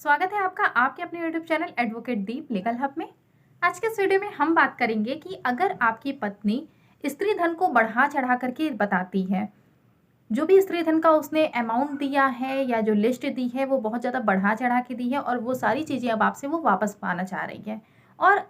स्वागत है आपका आपके अपने यूट्यूब चैनल एडवोकेट दीप लीगल हब में। आज के इस वीडियो में हम बात करेंगे कि अगर आपकी पत्नी स्त्री धन को बढ़ा चढ़ा करके बताती है, जो भी स्त्री धन का उसने अमाउंट दिया है या जो लिस्ट दी है वो बहुत ज़्यादा बढ़ा चढ़ा के दी है और वो सारी चीज़ें अब आपसे वो वापस पाना चाह रही है और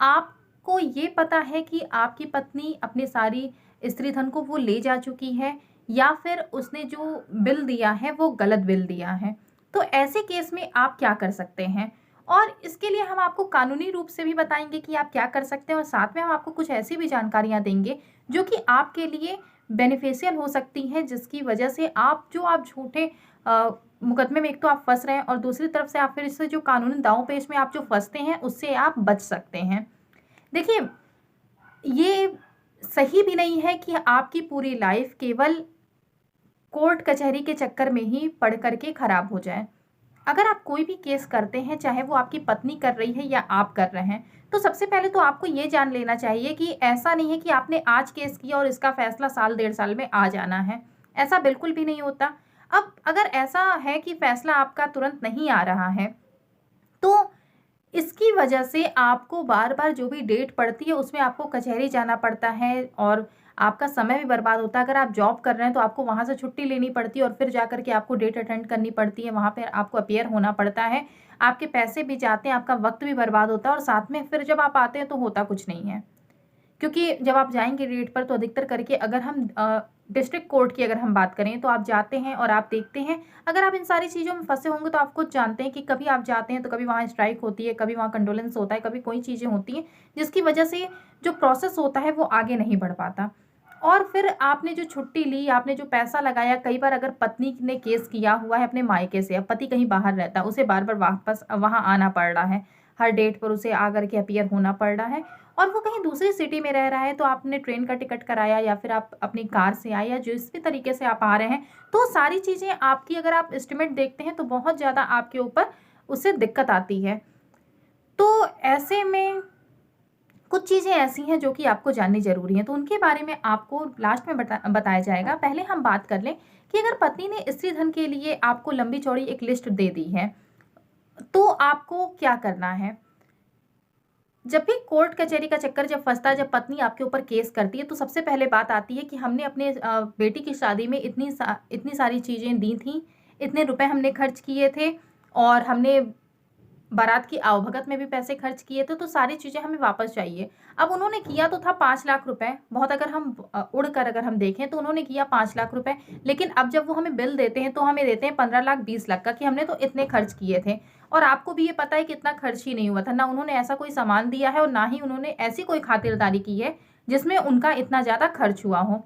आपको ये पता है कि आपकी पत्नी अपनी सारी स्त्री धन को वो ले जा चुकी है या फिर उसने जो बिल दिया है वो गलत बिल दिया है। तो ऐसे केस में आप क्या कर सकते हैं और इसके लिए हम आपको कानूनी रूप से भी बताएंगे कि आप क्या कर सकते हैं और साथ में हम आपको कुछ ऐसी भी जानकारियां देंगे जो कि आपके लिए बेनिफिशियल हो सकती हैं, जिसकी वजह से आप झूठे मुकदमे में एक तो आप फंस रहे हैं और दूसरी तरफ से आप फिर इससे जो कानूनी दांव पेच में आप जो फंसते हैं उससे आप बच सकते हैं। देखिए, ये सही भी नहीं है कि आपकी पूरी लाइफ केवल कोर्ट कचहरी के चक्कर में ही पढ़ करके खराब हो जाए। अगर आप कोई भी केस करते हैं, चाहे वो आपकी पत्नी कर रही है या आप कर रहे हैं, तो सबसे पहले तो आपको ये जान लेना चाहिए कि ऐसा नहीं है कि आपने आज केस किया और इसका फैसला साल डेढ़ साल में आ जाना है। ऐसा बिल्कुल भी नहीं होता। अब अगर ऐसा है कि फैसला आपका तुरंत नहीं आ रहा है, तो इसकी वजह से आपको बार-बार जो भी डेट पड़ती है उसमें आपको कचहरी जाना पड़ता है और आपका समय भी बर्बाद होता है। अगर आप जॉब कर रहे हैं तो आपको वहाँ से छुट्टी लेनी पड़ती है और फिर जाकर के आपको डेट अटेंड करनी पड़ती है, वहाँ पे आपको अपीयर होना पड़ता है। आपके पैसे भी जाते हैं, आपका वक़्त भी बर्बाद होता है और साथ में फिर जब आप आते हैं तो होता कुछ नहीं है। क्योंकि जब आप जाएँगे रेट पर तो अधिकतर करके अगर हम डिस्ट्रिक्ट कोर्ट की अगर हम बात करें तो आप जाते हैं और आप देखते हैं, अगर आप इन सारी चीज़ों में फँसे होंगे तो आप खुद जानते हैं कि कभी आप जाते हैं तो कभी वहाँ स्ट्राइक होती है, कभी वहाँ कंडोलेंस होता है, कभी कोई चीज़ें होती हैं जिसकी वजह से जो प्रोसेस होता है वो आगे नहीं बढ़ पाता। और फिर आपने जो छुट्टी ली, आपने जो पैसा लगाया, कई बार अगर पत्नी ने केस किया हुआ है अपने मायके से, अब पति कहीं बाहर रहता है, उसे बार-बार वापस वहाँ आना पड़ रहा है, हर डेट पर उसे आकर के अपीयर होना पड़ रहा है और वो कहीं दूसरी सिटी में रह रहा है, तो आपने ट्रेन का टिकट कराया या फिर आप अपनी कार से आए या जिस भी तरीके से आप आ रहे हैं, तो सारी चीज़ें आपकी अगर आप एस्टिमेट देखते हैं तो बहुत ज़्यादा आपके ऊपर उससे दिक्कत आती है। तो ऐसे में कुछ चीज़ें ऐसी हैं जो कि आपको जाननी ज़रूरी है, तो उनके बारे में आपको लास्ट में बताया जाएगा। पहले हम बात कर लें कि अगर पत्नी ने स्त्री धन के लिए आपको लंबी-चौड़ी एक लिस्ट दे दी है, तो आपको क्या करना है? जब भी कोर्ट कचहरी का चक्कर जब फँसता है, जब पत्नी आपके ऊपर केस करती है, तो सबसे पहले बात आती है कि हमने अपने बेटी की शादी में इतनी सारी चीज़ें दी थीं, इतने रुपए हमने खर्च किए थे और हमने बारात की आवभगत में भी पैसे खर्च किए थे, तो सारी चीज़ें हमें वापस चाहिए। अब उन्होंने किया तो था 5 लाख रुपए, बहुत अगर हम उड़कर अगर हम देखें तो उन्होंने किया 5 लाख रुपए, लेकिन अब जब वो हमें बिल देते हैं तो हमें देते हैं 15 लाख 20 लाख का कि हमने तो इतने खर्च किए थे और आपको भी ये पता है कि इतना खर्च ही नहीं हुआ था। ना उन्होंने ऐसा कोई सामान दिया है और ना ही उन्होंने ऐसी कोई खातिरदारी की है, जिसमें उनका इतना ज़्यादा खर्च हुआ हो।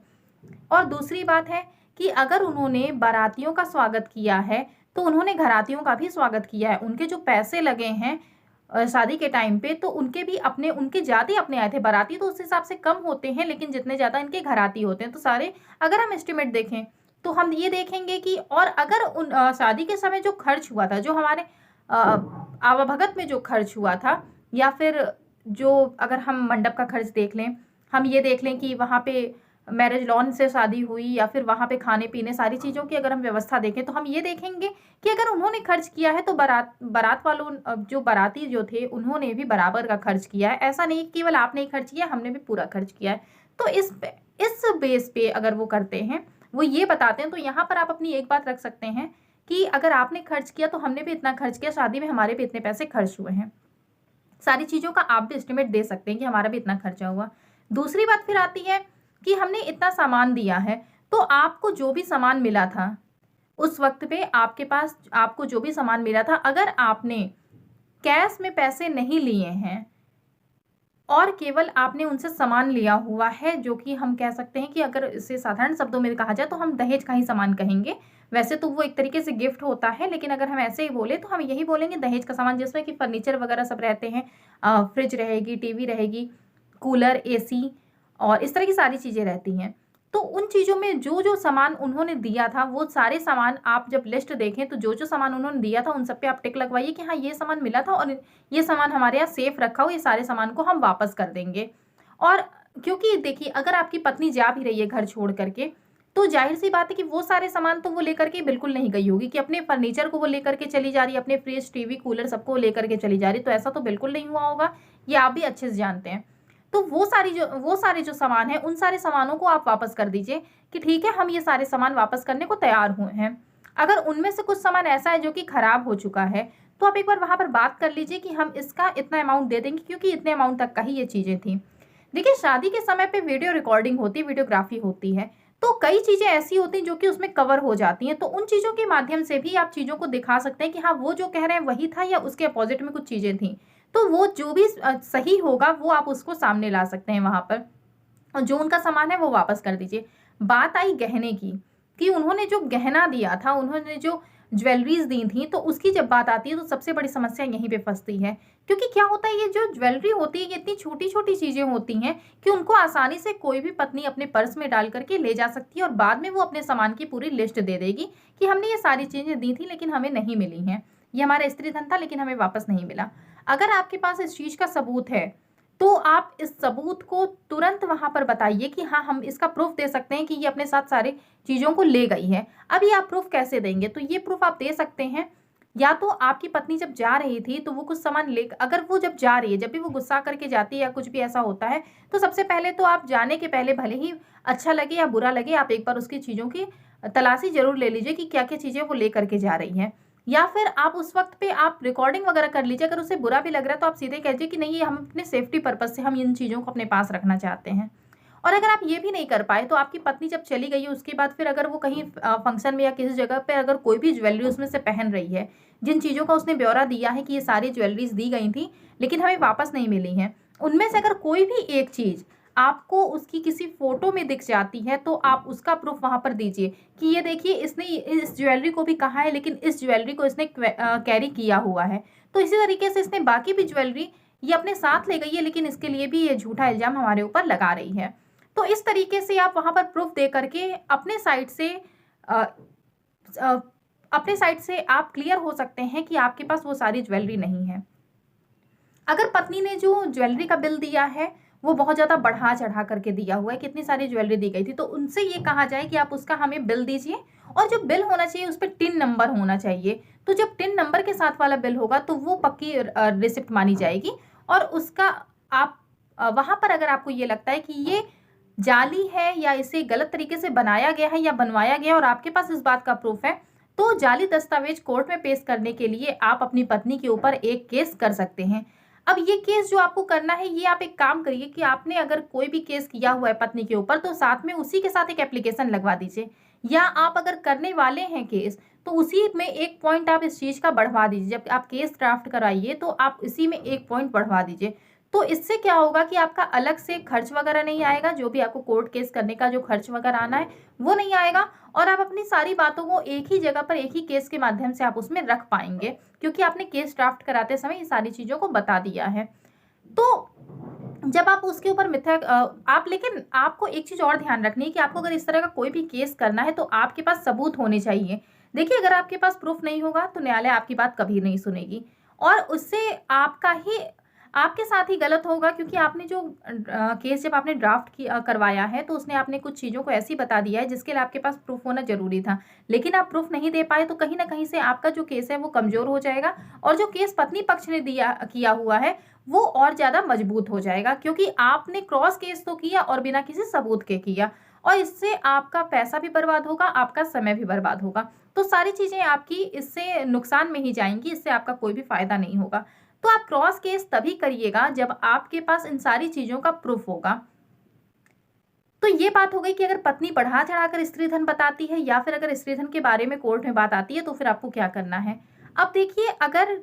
और दूसरी बात है कि अगर उन्होंने बारातियों का स्वागत किया है, तो उन्होंने घरातियों का भी स्वागत किया है। उनके जो पैसे लगे हैं शादी के टाइम पे, तो उनके ज़्यादा ही अपने आए थे। बाराती तो उस हिसाब से कम होते हैं, लेकिन जितने ज़्यादा इनके घराती होते हैं, तो सारे अगर हम एस्टिमेट देखें, तो हम ये देखेंगे कि और अगर शादी के समय जो खर्च हुआ था, जो हमारे आवभगत में जो खर्च हुआ था या फिर जो अगर हम मंडप का खर्च देख लें, हम ये देख लें कि वहाँ पे मैरिज लॉन से शादी हुई या फिर वहाँ पे खाने-पीने सारी चीज़ों की अगर हम व्यवस्था देखें, तो हम ये देखेंगे कि अगर उन्होंने खर्च किया है तो बारात वालों जो बाराती जो थे उन्होंने भी बराबर का खर्च किया है। ऐसा नहीं कि केवल आपने ही खर्च किया, हमने भी पूरा खर्च किया है। तो इस बेस पे अगर वो करते हैं, वो ये बताते हैं, तो यहाँ पर आप अपनी एक बात रख सकते हैं कि अगर आपने खर्च किया तो हमने भी इतना खर्च किया, शादी में हमारे भी इतने पैसे खर्च हुए हैं। सारी चीज़ों का आप भी एस्टिमेट दे सकते हैं कि हमारा भी इतना खर्चा हुआ। दूसरी बात फिर आती है कि हमने इतना सामान दिया है, तो आपको जो भी सामान मिला था, उस वक़्त पे आपके पास आपको जो भी सामान मिला था, अगर आपने कैश में पैसे नहीं लिए हैं और केवल आपने उनसे सामान लिया हुआ है, जो कि हम कह सकते हैं कि अगर इसे साधारण शब्दों में कहा जाए तो हम दहेज का ही सामान कहेंगे। वैसे तो वो एक तरीके से गिफ्ट होता है, लेकिन अगर हम ऐसे ही बोले तो हम यही बोलेंगे दहेज का सामान, जिसमें कि फर्नीचर वगैरह सब रहते हैं। फ्रिज रहेगी, टीवी रहेगी, कूलर, एसी और इस तरह की सारी चीज़ें रहती हैं। तो उन चीज़ों में जो-जो सामान उन्होंने दिया था, वो सारे सामान आप जब लिस्ट देखें तो जो-जो सामान उन्होंने दिया था, उन सब पे आप टिक लगवाइए कि हाँ, ये सामान मिला था और ये सामान हमारे यहाँ सेफ रखा हो, ये सारे सामान को हम वापस कर देंगे। और क्योंकि देखिए, अगर आपकी पत्नी जा भी रही है घर छोड़ कर के, तो जाहिर सी बात है कि वो सारे सामान तो वो लेकर के बिल्कुल नहीं गई होगी कि अपने फर्नीचर को वो लेकर के चली जा रही है, अपने फ्रिज, टीवी, कूलर सबको लेकर के चली जा रही, तो ऐसा तो बिल्कुल नहीं हुआ होगा, ये आप भी अच्छे से जानते हैं। तो वो सारे जो सामान है, उन सारे सामानों को आप वापस कर दीजिए कि ठीक है, हम ये सारे सामान वापस करने को तैयार हुए हैं। अगर उनमें से कुछ सामान ऐसा है जो कि खराब हो चुका है, तो आप एक बार वहां पर बात कर लीजिए कि हम इसका इतना अमाउंट दे देंगे, क्योंकि इतने अमाउंट तक का ही ये चीजें थी। देखिए, शादी के समय पे वीडियो रिकॉर्डिंग होती है, वीडियोग्राफी होती है, तो कई चीजें ऐसी होती हैं जो कि उसमें कवर हो जाती हैं, तो उन चीजों के माध्यम से भी आप चीजों को दिखा सकते हैं कि हाँ, वो जो कह रहे हैं वही था या उसके अपोजिट में कुछ चीजें थी। तो वो जो भी सही होगा वो आप उसको सामने ला सकते हैं वहां पर, और जो उनका सामान है वो वापस कर दीजिए। बात आई गहने की, कि उन्होंने जो गहना दिया था, उन्होंने जो ज्वेलरीज दी थी, तो उसकी जब बात आती है तो सबसे बड़ी समस्या यहीं पे फंसती है। क्योंकि क्या होता है, ये जो ज्वेलरी होती है, ये इतनी छोटी छोटी चीजें होती हैं कि उनको आसानी से कोई भी पत्नी अपने पर्स में डाल करके ले जा सकती है, और बाद में वो अपने सामान की पूरी लिस्ट दे देगी कि हमने ये सारी चीजें दी थी लेकिन हमें नहीं मिली हैं, ये हमारा स्त्री धन था लेकिन हमें वापस नहीं मिला। अगर आपके पास इस चीज का सबूत है, तो आप इस सबूत को तुरंत वहां पर बताइए कि हाँ, हम इसका प्रूफ दे सकते हैं कि ये अपने साथ सारे चीजों को ले गई है। अब ये आप प्रूफ कैसे देंगे? तो ये प्रूफ आप दे सकते हैं, या तो आपकी पत्नी जब जा रही थी तो वो कुछ सामान ले, अगर वो जब जा रही है, जब भी वो गुस्सा करके जाती है या कुछ भी ऐसा होता है, तो सबसे पहले तो आप जाने के पहले, भले ही अच्छा लगे या बुरा लगे, आप एक बार उसकी चीजों की तलाशी जरूर ले लीजिए कि क्या क्या चीजें वो ले करके जा रही है। या फिर आप उस वक्त पे आप रिकॉर्डिंग वगैरह कर लीजिए। अगर उसे बुरा भी लग रहा है तो आप सीधे कह दीजिए कि नहीं, ये हम अपने सेफ्टी पर्पज से हम इन चीज़ों को अपने पास रखना चाहते हैं। और अगर आप ये भी नहीं कर पाए, तो आपकी पत्नी जब चली गई है उसके बाद फिर अगर वो कहीं फंक्शन में या किसी जगह पे अगर कोई भी ज्वेलरी उसमें से पहन रही है, जिन चीज़ों का उसने ब्यौरा दिया है कि ये सारी ज्वेलरीज दी गई थी लेकिन हमें वापस नहीं मिली हैं, उनमें से अगर कोई भी एक चीज़ आपको उसकी किसी फोटो में दिख जाती है, तो आप उसका प्रूफ वहां पर दीजिए कि ये देखिए, इसने इस ज्वेलरी को भी कहा है लेकिन इस ज्वेलरी को इसने कैरी किया हुआ है। तो इसी तरीके से इसने बाकी भी ज्वेलरी ये अपने साथ ले गई है, लेकिन इसके लिए भी ये झूठा इल्जाम हमारे ऊपर लगा रही है। तो इस तरीके से आप वहां पर प्रूफ दे करके अपने साइड से अ, अ, अपने साइड से आप क्लियर हो सकते हैं कि आपके पास वो सारी ज्वेलरी नहीं है। अगर पत्नी ने जो ज्वेलरी का बिल दिया है वो बहुत ज़्यादा बढ़ा चढ़ा करके दिया हुआ है, कितनी सारी ज्वेलरी दी गई थी, तो उनसे ये कहा जाए कि आप उसका हमें बिल दीजिए, और जो बिल होना चाहिए उस पर टिन नंबर होना चाहिए। तो जब टिन नंबर के साथ वाला बिल होगा तो वो पक्की रिसिप्ट मानी जाएगी। और उसका आप वहां पर अगर आपको ये लगता है कि ये जाली है या इसे गलत तरीके से बनाया गया है या बनवाया गया है और आपके पास इस बात का प्रूफ है, तो जाली दस्तावेज कोर्ट में पेश करने के लिए आप अपनी पत्नी के ऊपर एक केस कर सकते हैं। अब ये केस जो आपको करना है, ये आप एक काम करिए कि आपने अगर कोई भी केस किया हुआ है पत्नी के ऊपर, तो साथ में उसी के साथ एक एप्लीकेशन लगवा दीजिए। या आप अगर करने वाले हैं केस, तो उसी में एक पॉइंट आप इस चीज का बढ़वा दीजिए। जब आप केस ड्राफ्ट कराइए तो आप इसी में एक पॉइंट बढ़वा दीजिए। तो इससे क्या होगा कि आपका अलग से खर्च वगैरह नहीं आएगा, जो भी आपको कोर्ट केस करने का जो खर्च वगैरह आना है वो नहीं आएगा, और आप अपनी सारी बातों को एक ही जगह पर, एक ही केस के माध्यम से आप उसमें रख पाएंगे, क्योंकि आपने केस ड्राफ्ट कराते समय ये सारी चीजों को बता दिया है। तो जब आप उसके ऊपर मिथ्या आप, लेकिन आपको एक चीज और ध्यान रखनी है कि आपको अगर इस तरह का कोई भी केस करना है तो आपके पास सबूत होने चाहिए। देखिए, अगर आपके पास प्रूफ नहीं होगा तो न्यायालय आपकी बात कभी नहीं सुनेगी, और उससे आपका ही, आपके साथ ही गलत होगा, क्योंकि आपने जो केस जब आपने ड्राफ्ट करवाया है, तो उसने आपने कुछ चीज़ों को ऐसी बता दिया है जिसके लिए आपके पास प्रूफ होना जरूरी था, लेकिन आप प्रूफ नहीं दे पाए, तो कहीं ना कहीं से आपका जो केस है वो कमजोर हो जाएगा, और जो केस पत्नी पक्ष ने दिया किया हुआ है वो और ज्यादा मजबूत हो जाएगा, क्योंकि आपने क्रॉस केस तो किया और बिना किसी सबूत के किया, और इससे आपका पैसा भी बर्बाद होगा, आपका समय भी बर्बाद होगा। तो सारी चीजें आपकी इससे नुकसान में ही जाएंगी, इससे आपका कोई भी फायदा नहीं होगा। तो आप क्रॉस केस तभी करिएगा जब आपके पास इन सारी चीजों का प्रूफ होगा। तो ये बात हो गई कि अगर पत्नी बढ़ा चढ़ाकर स्त्री धन बताती है, या फिर अगर स्त्री धन के बारे में कोर्ट में बात आती है, तो फिर आपको क्या करना है। अब देखिए, अगर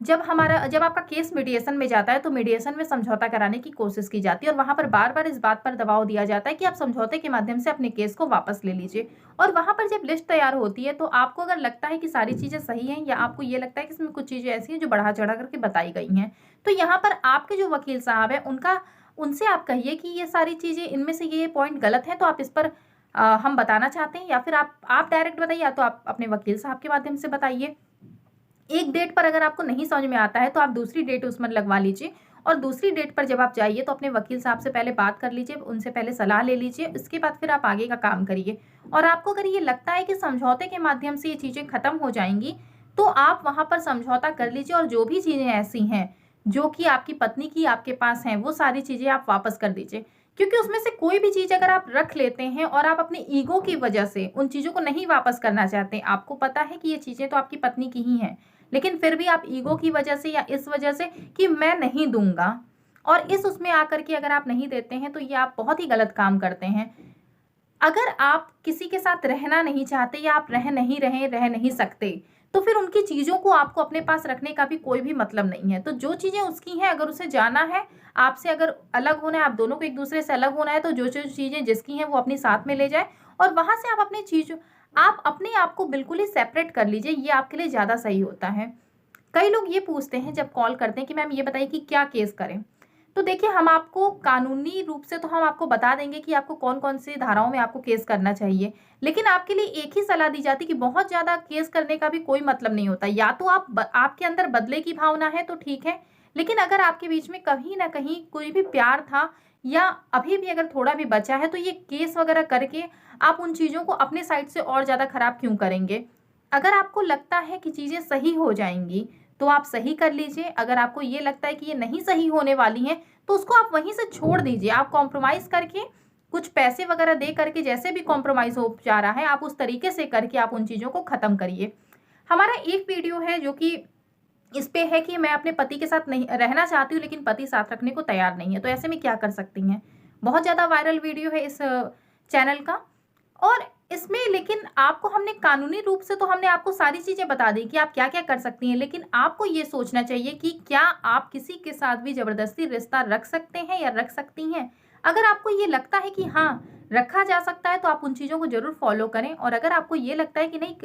जब आपका केस मीडिएशन में जाता है, तो मीडिएशन में समझौता कराने की कोशिश की जाती है, और वहां पर बार बार इस बात पर दबाव दिया जाता है कि आप समझौते के माध्यम से अपने केस को वापस ले लीजिए। और वहां पर जब लिस्ट तैयार होती है, तो आपको अगर लगता है कि सारी चीजें सही हैं, या आपको ये लगता है कि इसमें कुछ चीजें ऐसी हैं जो बढ़ा चढ़ा करके बताई गई हैं, तो यहाँ पर आपके जो वकील साहब है उनसे आप कहिए कि ये सारी चीजें, इनमें से ये पॉइंट गलत है, तो आप इस पर हम बताना चाहते हैं, या फिर आप डायरेक्ट बताइए, या तो आप अपने वकील साहब के माध्यम से बताइए। एक डेट पर अगर आपको नहीं समझ में आता है, तो आप दूसरी डेट उसमें लगवा लीजिए, और दूसरी डेट पर जब आप जाइए तो अपने वकील साहब से पहले बात कर लीजिए, उनसे पहले सलाह ले लीजिए, उसके बाद फिर आप आगे का काम करिए। और आपको अगर ये लगता है कि समझौते के माध्यम से ये चीज़ें खत्म हो जाएंगी, तो आप वहाँ पर समझौता कर लीजिए और जो भी चीज़ें ऐसी हैं जो कि आपकी पत्नी की आपके पास हैं, वो सारी चीज़ें आप वापस कर दीजिए। क्योंकि उसमें से कोई भी चीज़ अगर आप रख लेते हैं और आप अपने ईगो की वजह से उन चीज़ों को नहीं वापस करना चाहते, आपको पता है कि ये चीज़ें तो आपकी पत्नी की ही हैं, लेकिन फिर भी आप ईगो की वजह से या इस वजह से कि मैं नहीं दूँगा और इस उसमें आकर के अगर आप नहीं देते हैं, तो ये आप बहुत ही गलत काम करते हैं। अगर आप किसी के साथ रहना नहीं चाहते या आप रह नहीं रहे, रह नहीं सकते, तो फिर उनकी चीज़ों को आपको अपने पास रखने का भी कोई भी मतलब नहीं है। तो जो चीज़ें उसकी हैं, अगर उसे जाना है, आपसे अगर अलग होना है, आप दोनों को एक-दूसरे से अलग होना है, तो जो-जो चीज़ें जिसकी हैं, वो अपनी साथ में ले जाएँ और वहाँ से आप अपने आप को बिल्कुल ही सेपरेट कर लीजिए, ये आपके लिए ज़्यादा सही होता है। कई लोग ये पूछते हैं जब कॉल करते हैं कि मैम ये बताइए कि क्या केस करें? तो देखिए, हम आपको कानूनी रूप से तो हम आपको बता देंगे कि आपको कौन-कौन सी धाराओं में आपको केस करना चाहिए। लेकिन आपके लिए एक ही सलाह दी जाती है कि बहुत ज़्यादा केस करने का भी कोई मतलब नहीं होता। या तो आपके अंदर बदले की भावना है तो ठीक है, लेकिन अगर आपके बीच में कहीं न कहीं कोई भी प्यार था या अभी भी अगर थोड़ा भी बचा है, तो ये केस वगैरह करके आप उन चीज़ों को अपने साइड से और ज़्यादा खराब क्यों करेंगे? अगर आपको लगता है कि चीज़ें सही हो जाएँगी, तो आप सही कर लीजिए। अगर आपको ये लगता है कि ये नहीं सही होने वाली हैं, तो उसको आप वहीं से छोड़ दीजिए। आप कॉम्प्रोमाइज़ करके, कुछ पैसे वगैरह दे करके, जैसे भी कॉम्प्रोमाइज़ हो जा रहा है, आप उस तरीके से करके आप उन चीज़ों को ख़त्म करिए। हमारा एक वीडियो है जो कि इस पे है कि मैं अपने पति के साथ नहीं रहना चाहती हूँ, लेकिन पति साथ रखने को तैयार नहीं है, तो ऐसे में क्या कर सकती हैं? बहुत ज़्यादा वायरल वीडियो है इस चैनल का। और इसमें लेकिन आपको हमने कानूनी रूप से तो हमने आपको सारी चीज़ें बता दी कि आप क्या-क्या कर सकती हैं, लेकिन आपको ये सोचना चाहिए कि क्या आप किसी के साथ भी ज़बरदस्ती रिश्ता रख सकते हैं या रख सकती हैं? अगर आपको ये लगता है कि हाँ, रखा जा सकता है, तो आप उन चीज़ों को ज़रूर फ़ॉलो करें और अगर आपको ये लगता है कि नहीं,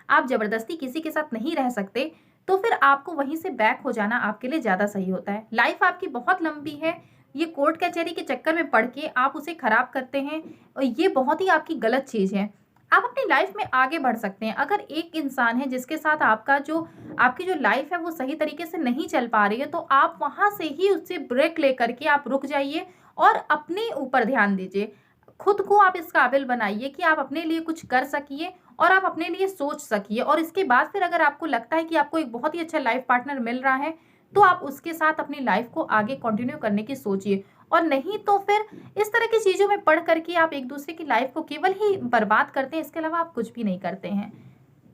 आप ज़बरदस्ती किसी के साथ नहीं रह सकते, तो फिर आपको वहीं से बैक हो जाना आपके लिए ज़्यादा सही होता है। लाइफ़ आपकी बहुत लंबी है, ये कोर्ट कचहरी के चक्कर में पड़ के आप उसे खराब करते हैं और ये बहुत ही आपकी गलत चीज़ है। आप अपनी लाइफ में आगे बढ़ सकते हैं। अगर एक इंसान है जिसके साथ आपकी जो लाइफ है वो सही तरीके से नहीं चल पा रही है, तो आप वहाँ से ही उससे ब्रेक लेकर के आप रुक जाइए और अपने ऊपर ध्यान दीजिए। खुद को आप इस काबिल बनाइए कि आप अपने लिए कुछ कर सकिए और आप अपने लिए सोच सकिए और इसके बाद फिर अगर आपको लगता है कि आपको एक बहुत ही अच्छा लाइफ पार्टनर मिल रहा है, तो आप उसके साथ अपनी लाइफ को आगे कंटिन्यू करने की सोचिए। और नहीं तो फिर इस तरह की चीज़ों में पड़ करके आप एक-दूसरे की लाइफ को केवल ही बर्बाद करते हैं, इसके अलावा आप कुछ भी नहीं करते हैं।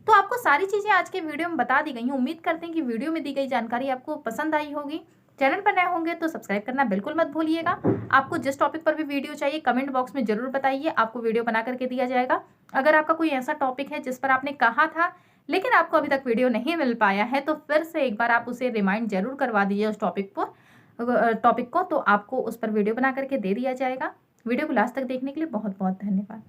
तो आपको सारी चीज़ें आज के वीडियो में बता दी गई हैं। उम्मीद करते हैं कि वीडियो में दी गई जानकारी आपको पसंद आई होगी। चैनल पर नए होंगे तो सब्सक्राइब करना बिल्कुल मत भूलिएगा। आपको जिस टॉपिक पर भी वीडियो चाहिए कमेंट बॉक्स में ज़रूर बताइए, आपको वीडियो बना करके दिया जाएगा। अगर आपका कोई ऐसा टॉपिक है जिस पर आपने कहा था, लेकिन आपको अभी तक वीडियो नहीं मिल पाया है, तो फिर से एक बार आप उसे रिमाइंड ज़रूर करवा दीजिए उस टॉपिक को, तो आपको उस पर वीडियो बना करके दे दिया जाएगा। वीडियो को लास्ट तक देखने के लिए बहुत-बहुत धन्यवाद।